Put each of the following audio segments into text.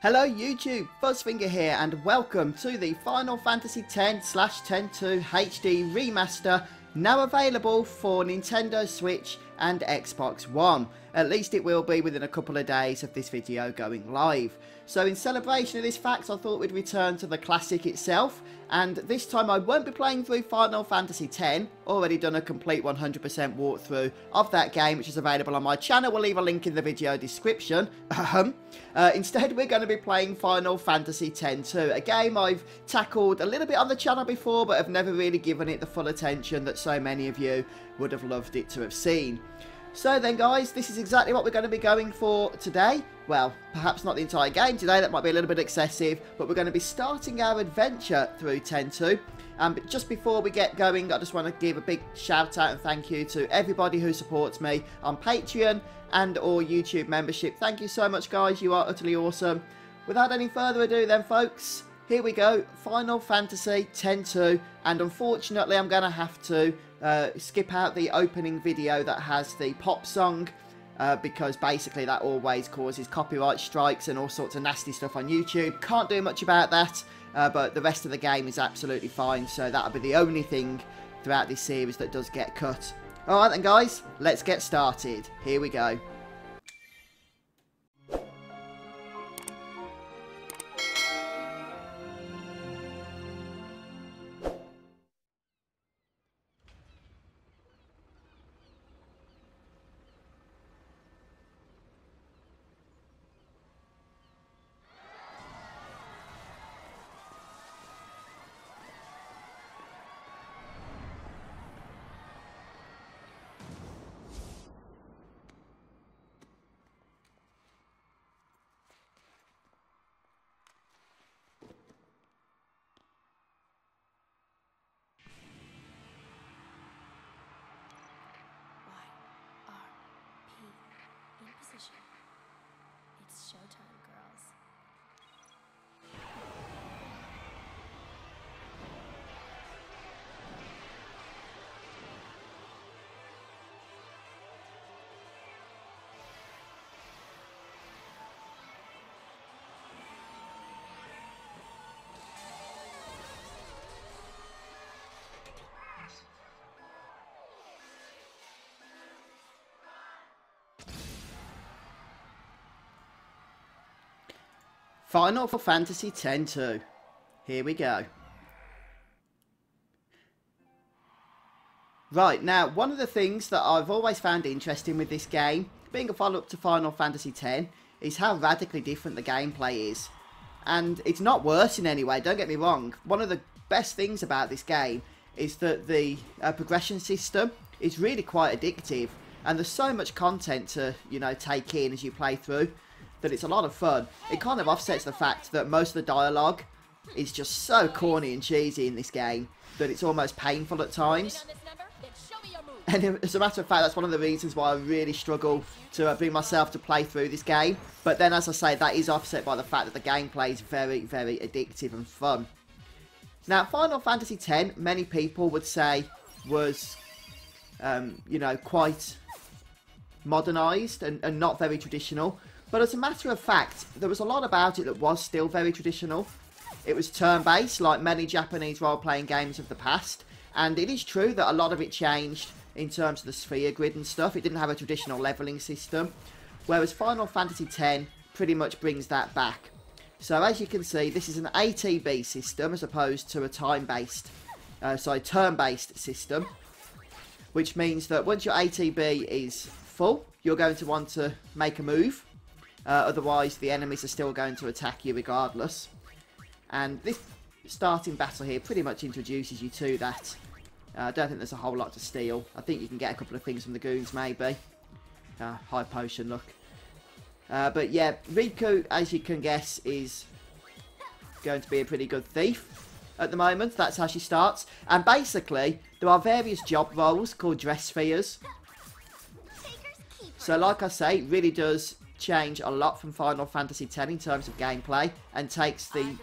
Hello YouTube, Fuzzfinger here and welcome to the Final Fantasy X/10-2 HD Remaster, now available for Nintendo Switch and Xbox One. At least it will be within a couple of days of this video going live. So in celebration of this fact, I thought we'd return to the classic itself, and this time I won't be playing through Final Fantasy X. Already done a complete 100% walkthrough of that game, which is available on my channel. We'll leave a link in the video description. Instead, we're going to be playing Final Fantasy X-2, a game I've tackled a little bit on the channel before, but have never really given it the full attention that so many of you would have loved it to have seen. So then guys, this is exactly what we're going to be going for today. Well, perhaps not the entire game today, that might be a little bit excessive, but we're going to be starting our adventure through X-2. But just before we get going, I just want to give a big shout out and thank you to everybody who supports me on Patreon and or YouTube membership. Thank you so much guys, you are utterly awesome. Without any further ado then folks, here we go, Final Fantasy X-2, and unfortunately I'm going to have to skip out the opening video that has the pop song, because basically that always causes copyright strikes and all sorts of nasty stuff on YouTube. Can't do much about that, but the rest of the game is absolutely fine, so that'll be the only thing throughout this series that does get cut. Alright then guys, let's get started. Here we go. It's showtime, girls. Final Fantasy X-2. Here we go. Right, now, one of the things that I've always found interesting with this game, being a follow-up to Final Fantasy X, is how radically different the gameplay is. And it's not worse in any way, don't get me wrong. One of the best things about this game is that the progression system is really quite addictive. And there's so much content to, you know, take in as you play through, that it's a lot of fun. It kind of offsets the fact that most of the dialogue is just so corny and cheesy in this game that it's almost painful at times. And as a matter of fact, that's one of the reasons why I really struggle to bring myself to play through this game. But then, as I say, that is offset by the fact that the gameplay is very, very addictive and fun. Now, Final Fantasy X, many people would say, was, you know, quite modernised and not very traditional. But as a matter of fact, there was a lot about it that was still very traditional. It was turn-based, like many Japanese role-playing games of the past. And it is true that a lot of it changed in terms of the sphere grid and stuff. It didn't have a traditional levelling system. Whereas Final Fantasy X pretty much brings that back. So as you can see, this is an ATB system as opposed to a time-based, turn-based system. Which means that once your ATB is full, you're going to want to make a move. Otherwise, the enemies are still going to attack you regardless. And this starting battle here pretty much introduces you to that. I don't think there's a whole lot to steal. I think you can get a couple of things from the goons, maybe. High potion, look. But yeah, Riku, as you can guess, is going to be a pretty good thief at the moment. That's how she starts. And basically, there are various job roles called dress spheres. So like I say, it really does change a lot from Final Fantasy X in terms of gameplay, and takes the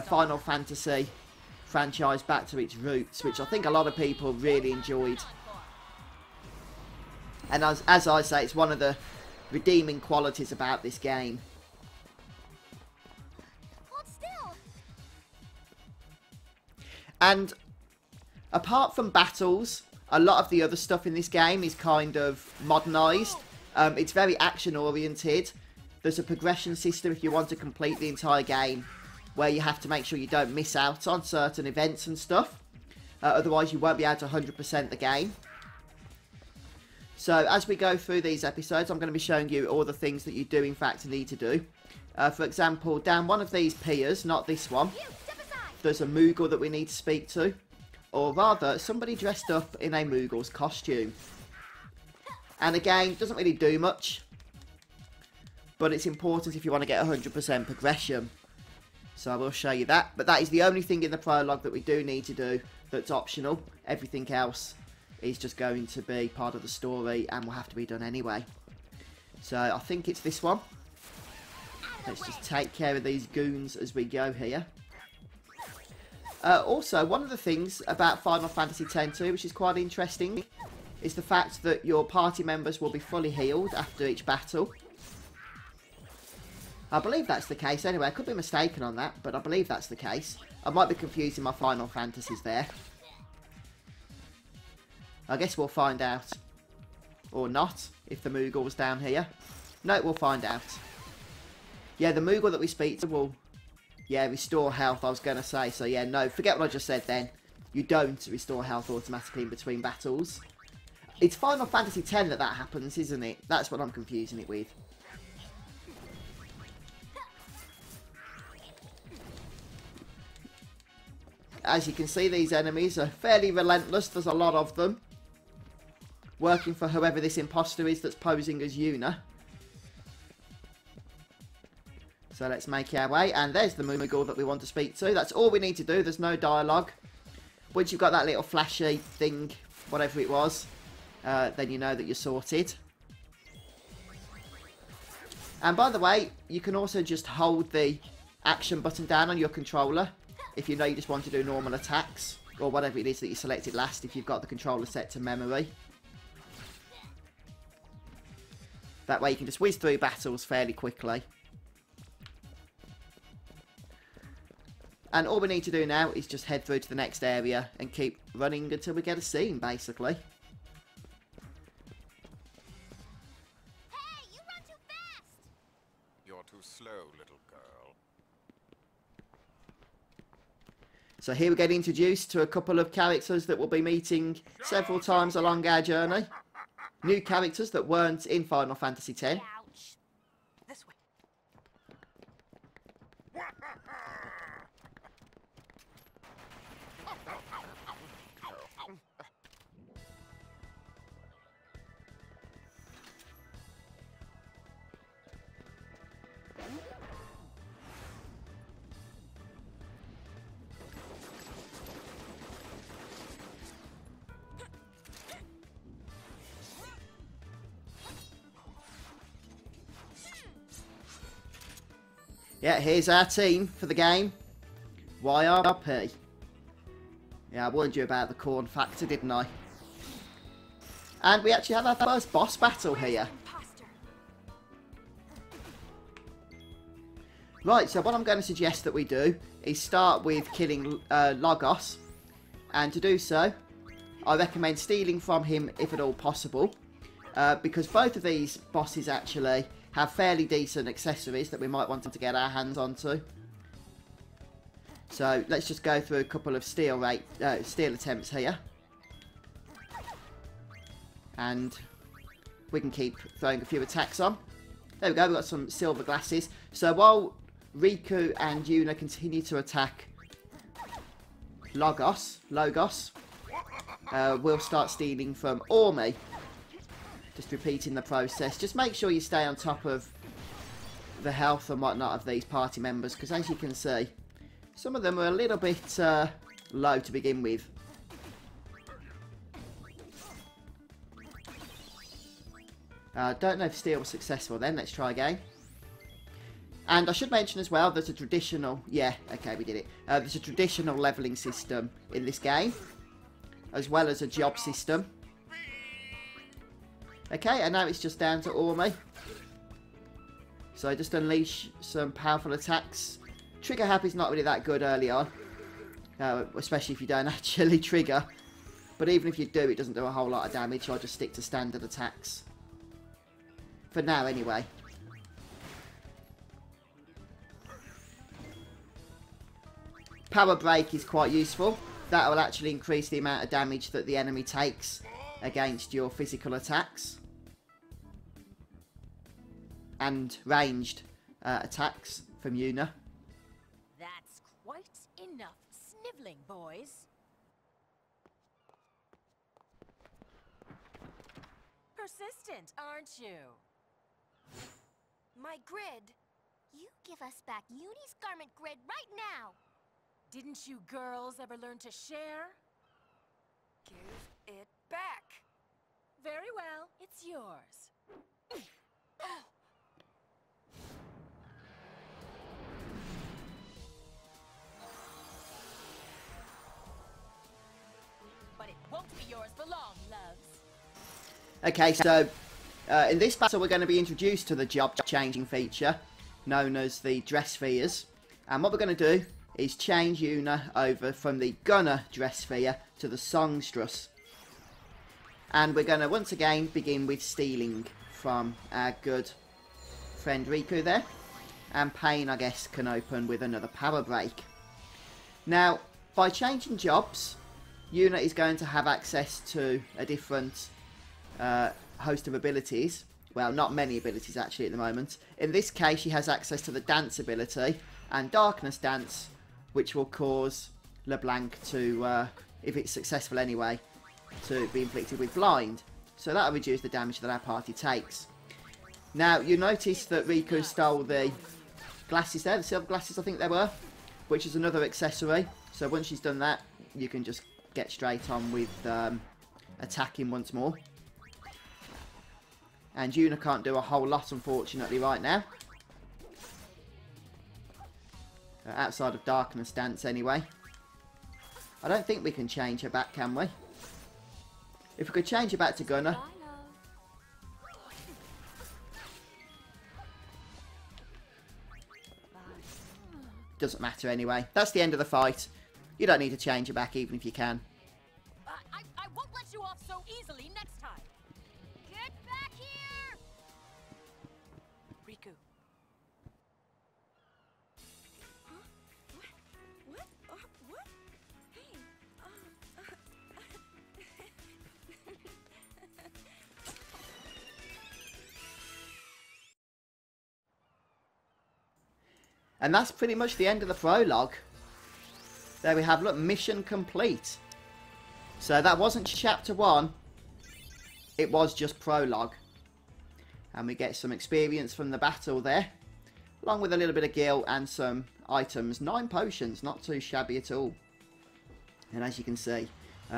Final Fantasy franchise back to its roots, which I think a lot of people really enjoyed. And as I say, it's one of the redeeming qualities about this game. And apart from battles, a lot of the other stuff in this game is kind of modernised. It's very action oriented. There's a progression system if you want to complete the entire game, where you have to make sure you don't miss out on certain events and stuff. Otherwise you won't be able to 100% the game. So as we go through these episodes, I'm going to be showing you all the things that you do in fact need to do. For example, down one of these piers, not this one, there's a Moogle that we need to speak to. Or rather, somebody dressed up in a Moogle's costume. And again, doesn't really do much. But it's important if you want to get 100% progression. So I will show you that. But that is the only thing in the prologue that we do need to do that's optional. Everything else is just going to be part of the story and will have to be done anyway. So I think it's this one. Let's just take care of these goons as we go here. Also, one of the things about Final Fantasy X-2, which is quite interesting, is the fact that your party members will be fully healed after each battle. I believe that's the case anyway. I could be mistaken on that, but I believe that's the case. I might be confusing my Final Fantasies there. I guess we'll find out. Or not, if the Moogle was down here. No, we'll find out. Yeah, the Moogle that we speak to will, yeah, restore health, I was going to say. So yeah, no, forget what I just said then. You don't restore health automatically in between battles. It's Final Fantasy X that happens, isn't it? That's what I'm confusing it with. As you can see, these enemies are fairly relentless. There's a lot of them. Working for whoever this imposter is that's posing as Yuna. So let's make our way. And there's the Moogle that we want to speak to. That's all we need to do. There's no dialogue. Once you've got that little flashy thing, whatever it was, then you know that you're sorted. And by the way, you can also just hold the action button down on your controller if you know you just want to do normal attacks, or whatever it is that you selected last if you've got the controller set to memory. That way you can just whiz through battles fairly quickly. And all we need to do now is just head through to the next area and keep running until we get a scene, basically. Hey, you run too fast! You're too slow, little girl. So here we get introduced to a couple of characters that we'll be meeting several times along our journey. New characters that weren't in Final Fantasy X. Ouch. This way. Yeah, here's our team for the game. YRP. Yeah, I warned you about the corn factor, didn't I? And we actually have our first boss battle here. Right, so what I'm going to suggest that we do is start with killing Logos. And to do so, I recommend stealing from him if at all possible. Because both of these bosses actually have fairly decent accessories that we might want to get our hands onto. So let's just go through a couple of steal attempts here. And we can keep throwing a few attacks on. There we go, we've got some silver glasses. So while Riku and Yuna continue to attack Logos, we'll start stealing from Ormi. Just repeating the process. Just make sure you stay on top of the health and whatnot of these party members, because as you can see, some of them are a little bit low to begin with. Don't know if steal was successful then. Let's try again. And I should mention as well, there's a traditional... Yeah, okay, we did it. There's a traditional levelling system in this game, as well as a job system. Okay, and now it's just down to Ormi. So just unleash some powerful attacks. Trigger happy's not really that good early on. especially if you don't actually trigger. But even if you do, it doesn't do a whole lot of damage, so I'll just stick to standard attacks. For now, anyway. Power Break is quite useful. That will actually increase the amount of damage that the enemy takes against your physical attacks. And ranged attacks from Una. That's quite enough sniveling, boys. Persistent, aren't you? My grid. You give us back Uni's garment grid right now. Didn't you girls ever learn to share? Give it back. Very well, it's yours. But it won't be yours for long, loves. Okay, so in this battle we're going to be introduced to the job changing feature known as the dress spheres. And what we're going to do is change Una over from the gunner dress sphere to the songstress. And we're going to once again begin with stealing from our good friend Riku there. And Pain, I guess, can open with another power break. Now, by changing jobs, Una is going to have access to a different host of abilities. Well, not many abilities actually at the moment. In this case, she has access to the dance ability and darkness dance, which will cause LeBlanc to, if it's successful anyway, to be inflicted with blind. So that'll reduce the damage that our party takes. Now, you notice that Riku stole the glasses there, the silver glasses I think they were, which is another accessory. So once she's done that, you can just get straight on with attacking once more. And Una can't do a whole lot, unfortunately, right now. Outside of Darkness Dance, anyway. I don't think we can change her back, can we? If we could change her back to Gunner. Doesn't matter anyway. That's the end of the fight. You don't need to change her back, even if you can. I won't let you off so easily next time. Get back here! Riku. What? What? Hey. And that's pretty much the end of the prologue. There we have, look, mission complete. So that wasn't chapter 1. It was just prologue. And we get some experience from the battle there. Along with a little bit of gil and some items. 9 potions, not too shabby at all. And as you can see,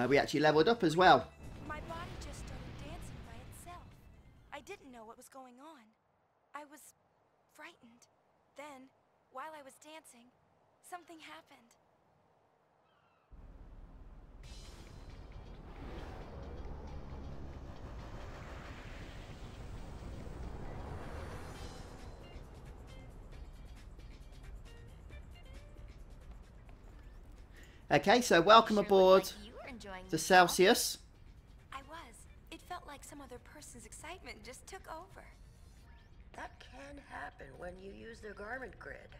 we actually leveled up as well. My body just started dancing by itself. I didn't know what was going on. I was frightened. Then, while I was dancing, something happened. Okay, so welcome aboard You were enjoying to yourself. Celsius. I was. It felt like some other person's excitement just took over. That can happen when you use the garment grid.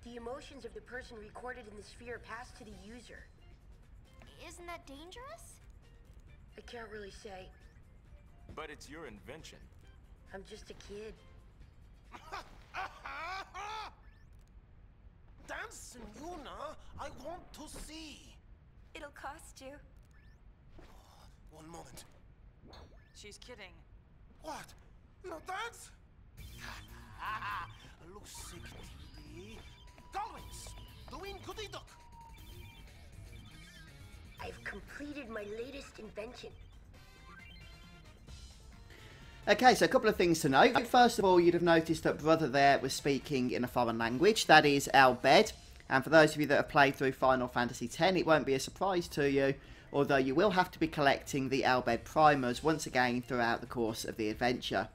The emotions of the person recorded in the sphere pass to the user. Isn't that dangerous? I can't really say. But it's your invention. I'm just a kid. Dance, Yuna, I want to see. It'll cost you. One moment. She's kidding. What? No dance? Lucy TV. Always doing goody duck. I've completed my latest invention. Okay, so a couple of things to note. First of all, you'd have noticed that Brother there was speaking in a foreign language. That is Albed. And for those of you that have played through Final Fantasy X, it won't be a surprise to you, although you will have to be collecting the Albed primers once again throughout the course of the adventure.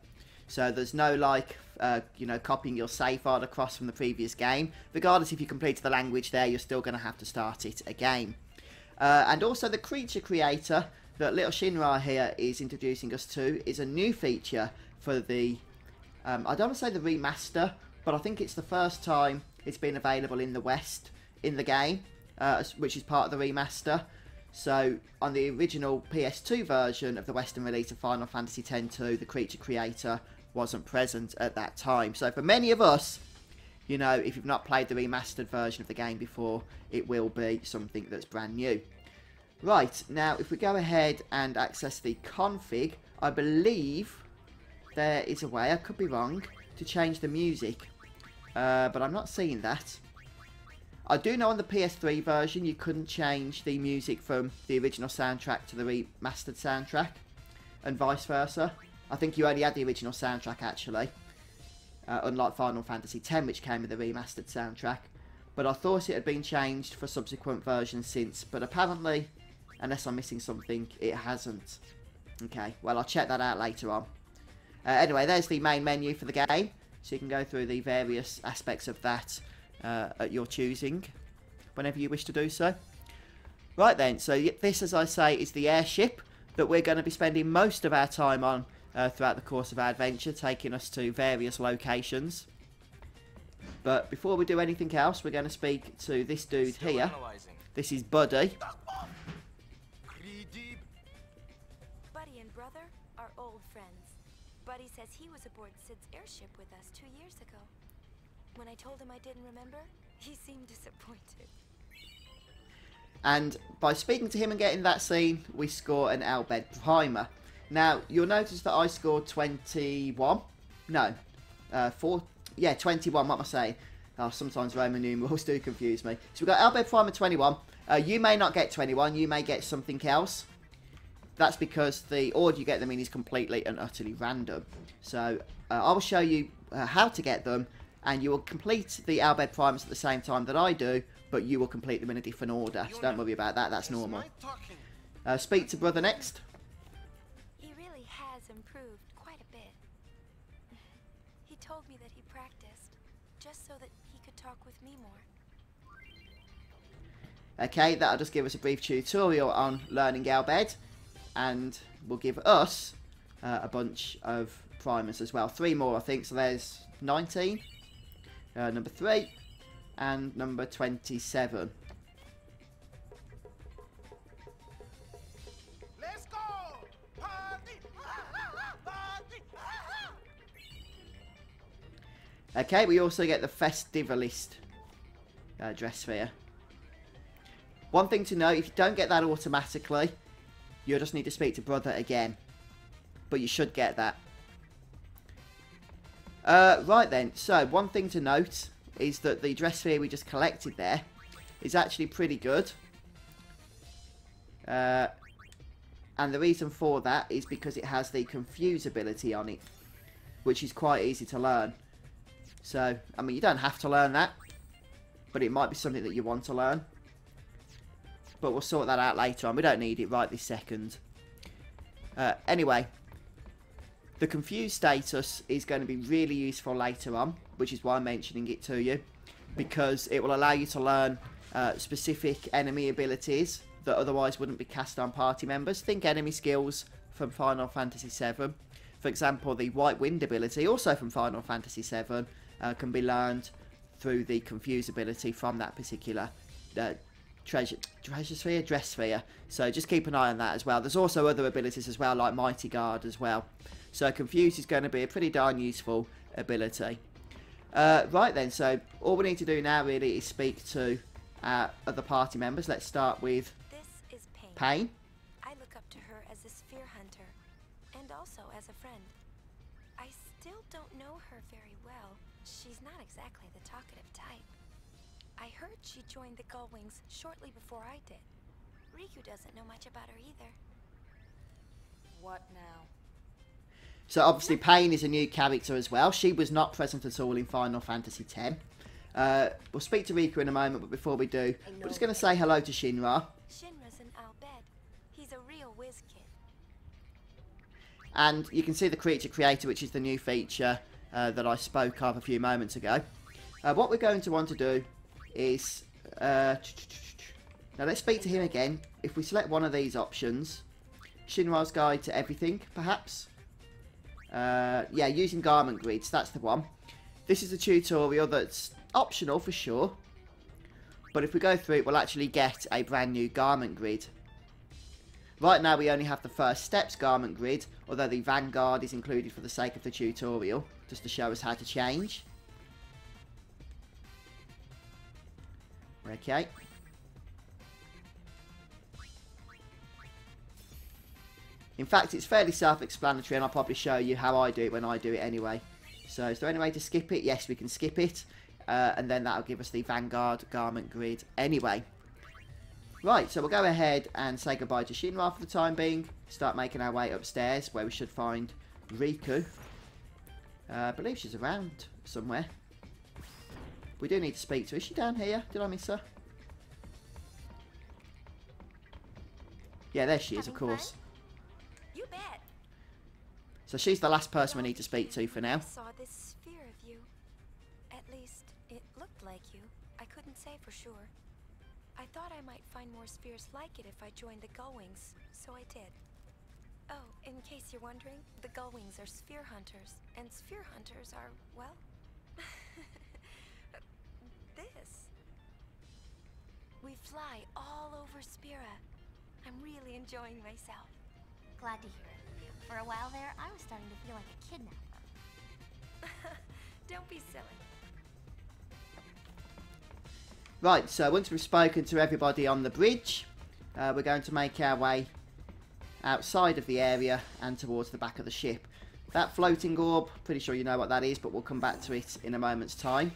So there's no, like, you know, copying your save file across from the previous game. Regardless if you completed the language there, you're still going to have to start it again. And also the creature creator that little Shinra here is introducing us to is a new feature for the, I don't want to say the remaster, but I think it's the first time it's been available in the West in the game, which is part of the remaster. So on the original PS2 version of the Western release of Final Fantasy X-2, the creature creator wasn't present at that time. So for many of us, you know, if you've not played the remastered version of the game before, it will be something that's brand new. Right, now if we go ahead and access the config, I believe there is a way, I could be wrong, to change the music. But I'm not seeing that. I do know on the PS3 version you couldn't change the music from the original soundtrack to the remastered soundtrack, and vice versa. I think you only had the original soundtrack actually, unlike Final Fantasy X, which came with the remastered soundtrack. But I thought it had been changed for subsequent versions since, but apparently, unless I'm missing something, it hasn't. Okay, well I'll check that out later on. Anyway, there's the main menu for the game, so you can go through the various aspects of that at your choosing, whenever you wish to do so. Right then, so this, as I say, is the airship that we're going to be spending most of our time on throughout the course of our adventure, taking us to various locations. But before we do anything else, we're going to speak to this dude here. This is Buddy. Buddy and Brother are old friends. Buddy says he was aboard Sid's airship with us 2 years ago. When I told him I didn't remember, he seemed disappointed. And by speaking to him and getting that scene, we score an Albed Primer. Now, you'll notice that I scored 21. No, 21, what am I saying? Oh, sometimes Roman numerals do confuse me. So we've got Albed Primer 21. You may not get 21, you may get something else. That's because the order you get them in is completely and utterly random. So I will show you how to get them, and you will complete the Albed Primers at the same time that I do, but you will complete them in a different order. So don't worry about that, that's normal. Speak to Brother next. He really has improved quite a bit. He told me that he practiced, just so that he could talk with me more. Okay, that'll just give us a brief tutorial on learning Albed, and will give us a bunch of primers as well. 3 more, I think, so there's 19. Number 3 and number 27. Let's go! Party! Party! Okay, we also get the Festivalist dress sphere. One thing to note, if you don't get that automatically, you'll just need to speak to Brother again. But you should get that. Right then, so one thing to note is that the dress sphere we just collected there is actually pretty good. And the reason for that is because it has the confuse ability on it, which is quite easy to learn. So, I mean, you don't have to learn that, but it might be something that you want to learn. But we'll sort that out later on. We don't need it right this second. Anyway, the confused status is going to be really useful later on, which is why I'm mentioning it to you, because it will allow you to learn specific enemy abilities that otherwise wouldn't be cast on party members. Think enemy skills from Final Fantasy VII. For example, the White Wind ability, also from Final Fantasy VII, can be learned through the confuse ability from that particular dress sphere. So just keep an eye on that as well. There's also other abilities as well, like Mighty Guard as well. So confuse is going to be a pretty darn useful ability. Right then, so all we need to do now really is speak to other party members. Let's start with This is Pain. Pain. I look up to her as a sphere hunter, and also as a friend. I still don't know her very well. She's not exactly the talkative type. I heard she joined the Gullwings shortly before I did. Riku doesn't know much about her either. What now? So obviously Pain is a new character as well. She was not present at all in Final Fantasy X. We'll speak to Riku in a moment, but before we do, we're just going to say hello to Shinra. Shinra's an Albed. He's a real whiz kid. And you can see the creature creator, which is the new feature that I spoke of a few moments ago. What we're going to want to do is... now let's speak to him again. If we select one of these options, Shinra's Guide to Everything, perhaps. Yeah, using garment grids, that's the one. This is a tutorial that's optional for sure. But if we go through it, we'll actually get a brand new garment grid. Right now we only have the first steps garment grid, although the Vanguard is included for the sake of the tutorial, just to show us how to change. Okay. In fact, it's fairly self-explanatory, and I'll probably show you how I do it when I do it anyway. So, is there any way to skip it? Yes, we can skip it. And then that'll give us the Vanguard garment grid anyway. Right, so we'll go ahead and say goodbye to Shinra for the time being. Start making our way upstairs, where we should find Riku. I believe she's around somewhere. We do need to speak to her. Is she down here? Did I miss her? Yeah, there she is, of course. You bet. So she's the last person we need to speak to for now. I saw this sphere of you. At least, it looked like you. I couldn't say for sure. I thought I might find more spheres like it if I joined the Gullwings, so I did. Oh, in case you're wondering, the Gullwings are sphere hunters, and sphere hunters are, well, this. We fly all over Spira. I'm really enjoying myself. Glad to hear it. For a while there, I was starting to feel like a kidnapper. Don't be silly. Right, so once we've spoken to everybody on the bridge, we're going to make our way outside of the area and towards the back of the ship. That floating orb, pretty sure you know what that is, but we'll come back to it in a moment's time.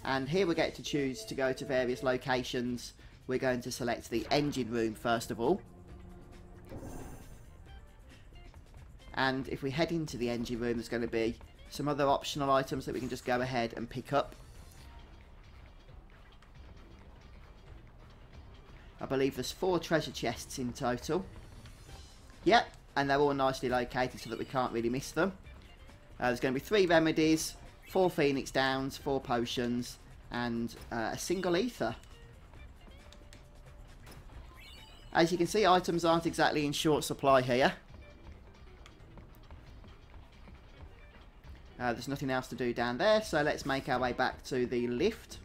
And here we get to choose to go to various locations. We're going to select the engine room first of all. And if we head into the engine room, there's going to be some other optional items that we can just go ahead and pick up. I believe there's 4 treasure chests in total. Yep, and they're all nicely located so that we can't really miss them. There's going to be 3 remedies, 4 Phoenix Downs, 4 potions, and a single ether. As you can see, items aren't exactly in short supply here. There's nothing else to do down there, so let's make our way back to the lift.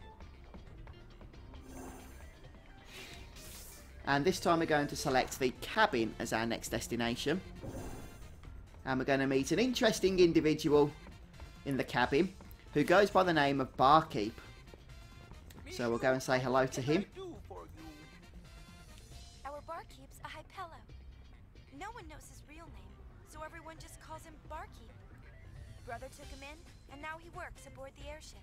And this time we're going to select the cabin as our next destination. And we're going to meet an interesting individual in the cabin who goes by the name of Barkeep. So we'll go and say hello to him. Our barkeep's a Hypello. No one knows his real name, so everyone just calls him Barkeep. Brother took him in, and now he works aboard the airship.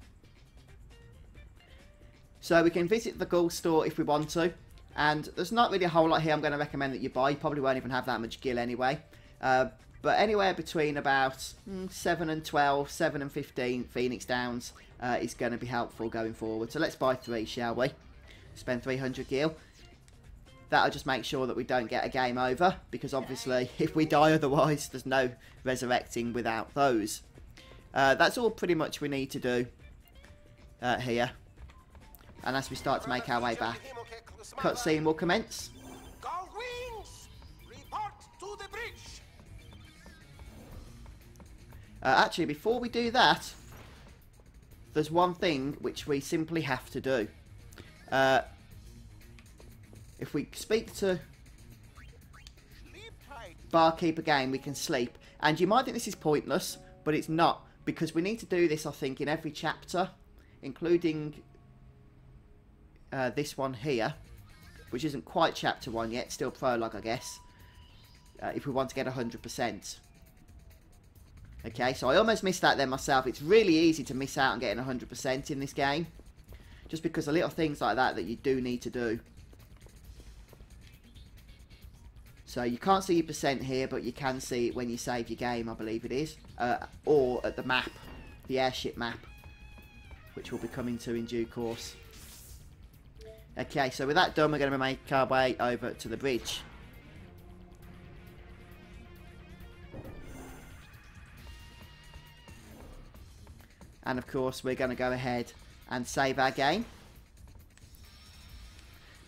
So we can visit the Gull store if we want to. And there's not really a whole lot here I'm going to recommend that you buy. You probably won't even have that much gil anyway. But anywhere between about 7 and 12, 7 and 15 Phoenix Downs is going to be helpful going forward. So let's buy 3, shall we? Spend 300 gil. That'll just make sure that we don't get a game over. Because obviously, if we die otherwise, there's no resurrecting without those. That's all pretty much we need to do here. And as we start to make our way back, cutscene will commence. Gullwings, report to the bridge. Actually, before we do that, there's one thing which we simply have to do. If we speak to Barkeep again, we can sleep. And you might think this is pointless, but it's not. Because we need to do this, I think, in every chapter, including this one here, which isn't quite chapter 1 yet, still prologue, I guess, if we want to get 100%. Okay, so I almost missed that then myself. It's really easy to miss out on getting 100% in this game, just because of little things like that that you do need to do. So you can't see your percent here, but you can see it when you save your game, I believe it is, or at the map, the airship map, which we'll be coming to in due course. Okay, so with that done, we're going to make our way over to the bridge. And of course, we're going to go ahead and save our game.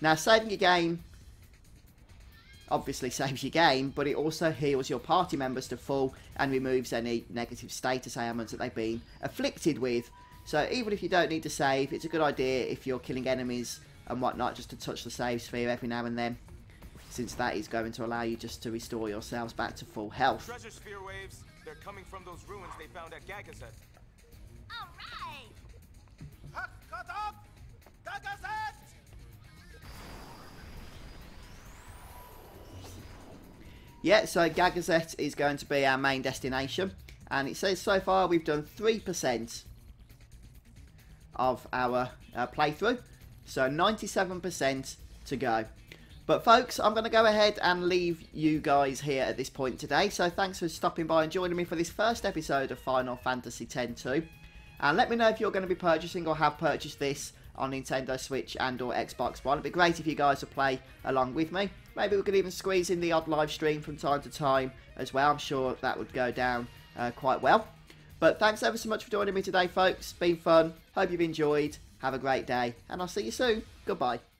Now, saving your game obviously saves your game, but it also heals your party members to full and removes any negative status ailments that they've been afflicted with. So even if you don't need to save, it's a good idea if you're killing enemies and whatnot just to touch the save sphere every now and then, since that is going to allow you just to restore yourselves back to full health. Treasure sphere waves. They're coming from those ruins they found at Gagazet. All right. Yeah, so Gagazet is going to be our main destination, and it says so far we've done 3% of our playthrough, so 97% to go. But folks, I'm going to go ahead and leave you guys here at this point today, so thanks for stopping by and joining me for this first episode of Final Fantasy X-2, and let me know if you're going to be purchasing or have purchased this on Nintendo Switch and or Xbox One. It'd be great if you guys would play along with me. Maybe we could even squeeze in the odd live stream from time to time as well. I'm sure that would go down quite well. But thanks ever so much for joining me today, folks. It's been fun. Hope you've enjoyed. Have a great day, and I'll see you soon. Goodbye.